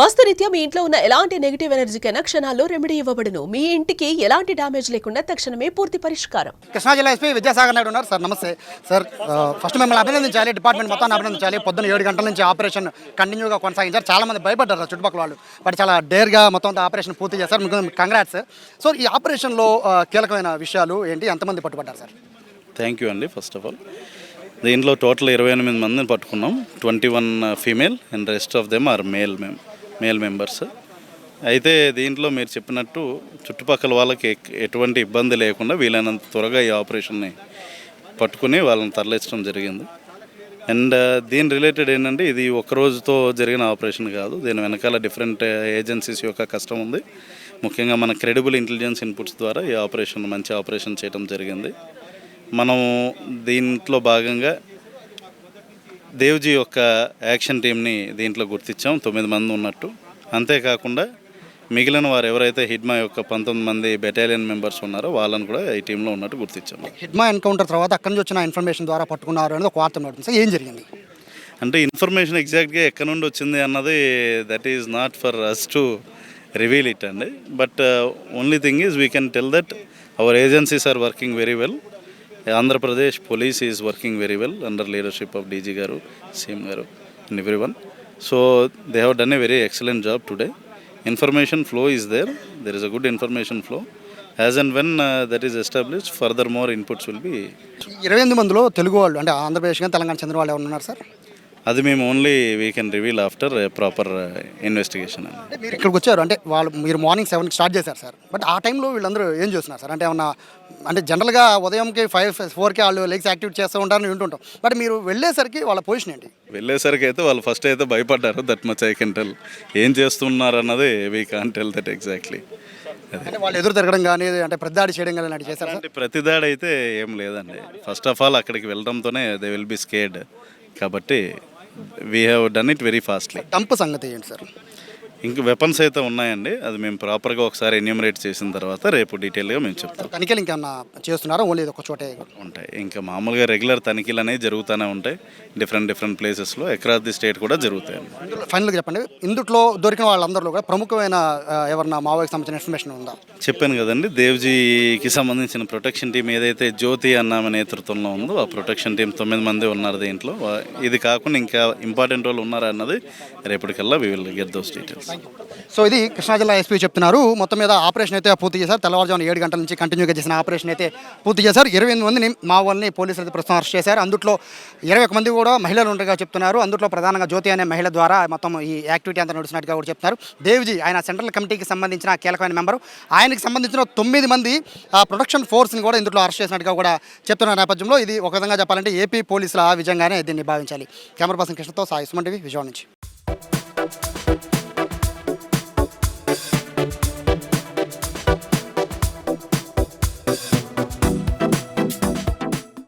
వాస్తురీత్యా మీ ఇంట్లో ఉన్న ఎలాంటి నెగిటివ్ ఎనర్జీకైనా క్షణాల్లో రెమెడీ ఇవ్వబడును. మీ ఇంటికి ఎలాంటి డ్యామేజ్ లేకుండా తక్షణమే పూర్తి పరిష్కారం. కృష్ణా జిల్లా ఎస్పీ విద్యాసాగర్ నాయుడు ఉన్నారు. సార్ నమస్తే సార్. ఫస్ట్ మిమ్మల్ని అభినందించాలి, డిపార్ట్మెంట్ మొత్తాన్ని అభినందించాలి. పొద్దున్న 7 గంటల నుంచి ఆపరేషన్ కంటిన్యూగా కొనసాగించారు. చాలా మంది భయపడ్డారు చుట్టుపక్కల వాళ్ళు, బట్ చాలా డేర్గా మొత్తం అంతా ఆపరేషన్ పూర్తి చేశారు. మీకు కంగ్రాట్స్. సో ఈ ఆపరేషన్లో కీలకమైన విషయాలు ఏంటి, ఎంతమంది పట్టుబడ్డారు సార్? థ్యాంక్ యూ అండి. ఫస్ట్ ఆఫ్ ఆల్ దీంట్లో టోటల్ 28 మందిని పట్టుకున్నాం. 21 female and rest of them are male members. అయితే దీంట్లో మీరు చెప్పినట్టు చుట్టుపక్కల వాళ్ళకి ఎటువంటి ఇబ్బంది లేకుండా వీలైనంత త్వరగా ఈ ఆపరేషన్ని పట్టుకుని వాళ్ళని తరలించడం జరిగింది. అండ్ దీని రిలేటెడ్ ఏంటంటే ఇది ఒక రోజుతో జరిగిన ఆపరేషన్ కాదు. దీని వెనకాల డిఫరెంట్ ఏజెన్సీస్ యొక్క కష్టం ఉంది. ముఖ్యంగా మన క్రెడిబుల్ ఇంటెలిజెన్స్ ఇన్పుట్స్ ద్వారా ఈ ఆపరేషన్ మంచి ఆపరేషన్ చేయడం జరిగింది. మనం దీంట్లో భాగంగా దేవ్జీ యొక్క యాక్షన్ టీమ్ని దీంట్లో గుర్తించాం, 9 మంది ఉన్నట్టు. అంతేకాకుండా మిగిలిన వారు ఎవరైతే హిడ్మా యొక్క 19 మంది బెటాలియన్ మెంబర్స్ ఉన్నారో వాళ్ళని కూడా ఈ టీంలో ఉన్నట్టు గుర్తించాము. హిడ్మా ఎన్కౌంటర్ తర్వాత అక్కడి నుంచి వచ్చిన ఇన్ఫర్మేషన్ ద్వారా పట్టుకున్నారు అనేది ఒక వార్త నడుతుంది. సార్ ఏం జరిగింది అంటే ఇన్ఫర్మేషన్ ఎగ్జాక్ట్గా ఎక్కడి నుండి వచ్చింది అన్నది that is not for us to reveal it అండి. But only thing is we can tell that our agencies are working very well. Andhra Pradesh police is working very well under leadership of DG garu, CM garu and everyone. So they have done a very excellent job today. Information flow is there. There is a good information flow. As and when that is established, further more inputs will be. 28 మందిలో తెలుగు వాళ్ళు అంటే ఆంధ్రప్రదేశ్ కానీ తెలంగాణ చెందిన వాళ్ళు ఎవరు ఉన్నారు sir? అది మేము only we can reveal after proper investigation అండి. అంటే మీరు ఇక్కడికి వచ్చారు అంటే మీరు మార్నింగ్ 7కి స్టార్ట్ చేశారు సార్, బట్ ఆ టైంలో వీళ్ళందరూ ఏం చేస్తున్నారు సార్? అంటే ఏమన్నా అంటే జనరల్గా ఉదయంకి 4కి వాళ్ళు లెగ్స్ యాక్టివేట్ చేస్తూ ఉంటారని వింటుంటాం, బట్ మీరు వెళ్ళేసరికి వాళ్ళ పొజిషన్ ఏంటి? వెళ్ళేసరికి అయితే వాళ్ళు ఫస్ట్ అయితే భయపడ్డారు. That much I can tell. ఏం చేస్తున్నారు అన్నది we can tell that exactly. అంటే వాళ్ళు ఎదురు తిరగడం కానీ అంటే ప్రతిదాడి చేయడం కానీ అలాంటి చేశారు సార్? ప్రతిదాడి అయితే ఏం లేదండి. ఫస్ట్ ఆఫ్ ఆల్ అక్కడికి వెళ్ళడంతోనే దే విల్ బి స్కేర్డ్. కాబట్టి we have done it very fastly. Dump సంగతి ఏంటి సార్? ఇంక వెపన్స్ అయితే ఉన్నాయండి. అది మేము ప్రాపర్గా ఒకసారి ఎన్యూమరేట్ చేసిన తర్వాత రేపు డీటెయిల్గా మేము చెప్తాం. తనిఖీలు ఇంకేమన్నా చేస్తున్నారా? ఓన్లీ ఒక చోటే ఉంటాయి. ఇంకా మామూలుగా రెగ్యులర్ తనిఖీలు అనేవి జరుగుతూనే ఉంటాయి. డిఫరెంట్ ప్లేసెస్లో అక్రాస్ ది స్టేట్ కూడా జరుగుతాయండి. ఫైనల్గా చెప్పండి, ఇందులో దొరికిన వాళ్ళందరిలో కూడా ప్రముఖమైన ఎవరన్నా మావోకి సంబంధించిన ఇన్ఫర్మేషన్ ఉందా? చెప్పాను కదండి, దేవ్జీకి సంబంధించిన ప్రొటెక్షన్ టీం ఏదైతే జ్యోతి అన్నామ నేతృత్వంలో ఉందో ఆ ప్రొటెక్షన్ టీం 9 మంది ఉన్నారు దీంట్లో. ఇది కాకుండా ఇంకా ఇంపార్టెంట్ వాళ్ళు ఉన్నారా అన్నది రేపటికల్లా we will get those details. So ఇది కృష్ణా జిల్లా ఎస్పీ చెప్తున్నారు. మొత్తం మీద ఆపరేషన్ అయితే పూర్తి చేశారు. తెల్లవారుజామున 7 గంటల నుంచి కంటిన్యూగా చేసిన ఆపరేషన్ అయితే పూర్తి చేశారు. 28 మందిని మా వాళ్ళని పోలీసులు అయితే ప్రస్తుతం అరెస్ట్ చేశారు. అందులో 21 మంది కూడా మహిళలు ఉండగా చెప్తున్నారు. అందులో ప్రధానంగా జ్యోతి అనే మహిళ ద్వారా మొత్తం ఈ యాక్టివిటీ అంతా నడుస్తున్నట్టుగా కూడా చెప్తున్నారు. దేవ్జీ ఆయన సెంట్రల్ కమిటీకి సంబంధించిన కీలకమైన మెంబరు. ఆయనకి సంబంధించిన 9 మంది ప్రొటెక్షన్ ఫోర్స్ని కూడా ఇందులో అరెస్ట్ చేసినట్టుగా కూడా చెప్తున్న నేపథ్యంలో ఇది ఒక విధంగా చెప్పాలంటే ఏపీ పోలీసుల విజయంగానే దీన్ని భావించాలి. కెమెరా పర్సన్ కృష్ణతో సాయి సుమన్ టీవీ, విజయవాడ నుంచి.